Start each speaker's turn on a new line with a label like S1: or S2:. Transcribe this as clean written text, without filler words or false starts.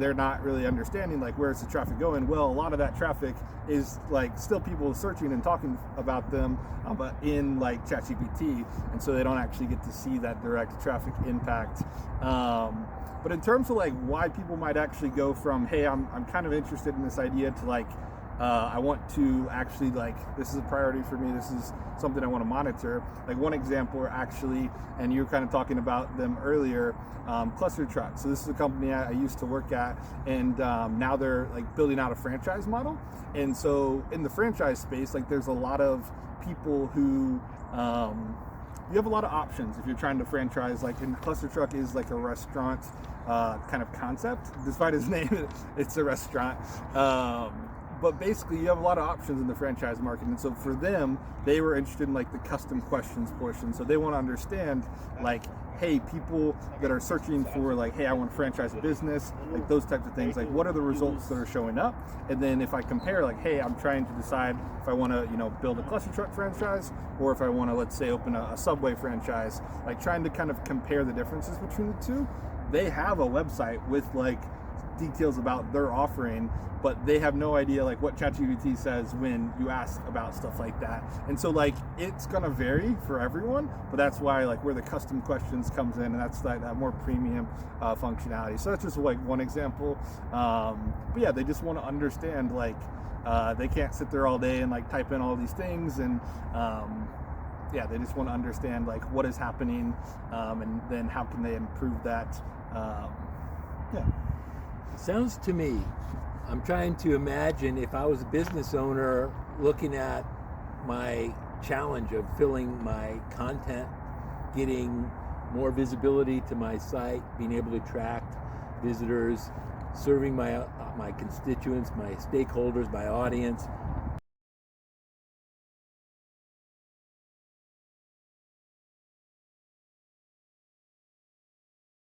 S1: they're not really understanding like where's the traffic going. Well, a lot of that traffic is like still people searching and talking about them, but in like ChatGPT, and so they don't actually get to see that direct traffic impact. But in terms of like why people might actually go from, hey, I'm kind of interested in this idea, to like, I want to actually, like, this is a priority for me, this is something I want to monitor. Like one example actually, and you were kind of talking about them earlier, ClusterTruck. So this is a company I used to work at, and now they're like building out a franchise model. And so in the franchise space, like there's a lot of people who, you have a lot of options if you're trying to franchise. Like in ClusterTruck is like a restaurant kind of concept. Despite its name, it's a restaurant. But basically you have a lot of options in the franchise market. And so for them, they were interested in like the custom questions portion. So they want to understand like, hey, people that are searching for like, hey, I want to franchise a business, like those types of things, like what are the results that are showing up? And then if I compare like, hey, I'm trying to decide if I want to, you know, build a ClusterTruck franchise, or if I want to, let's say, open a Subway franchise, like trying to kind of compare the differences between the two. They have a website with like details about their offering, but they have no idea like what ChatGPT says when you ask about stuff like that. And so like it's gonna vary for everyone, but that's why like where the custom questions comes in, and that's like that more premium functionality. So that's just like one example. But yeah, they just want to understand like they can't sit there all day and like type in all these things, and yeah, they just want to understand like what is happening, and then how can they improve that. Yeah.
S2: Sounds to me, I'm trying to imagine if I was a business owner looking at my challenge of filling my content, getting more visibility to my site, being able to attract visitors, serving my constituents, my stakeholders, my audience,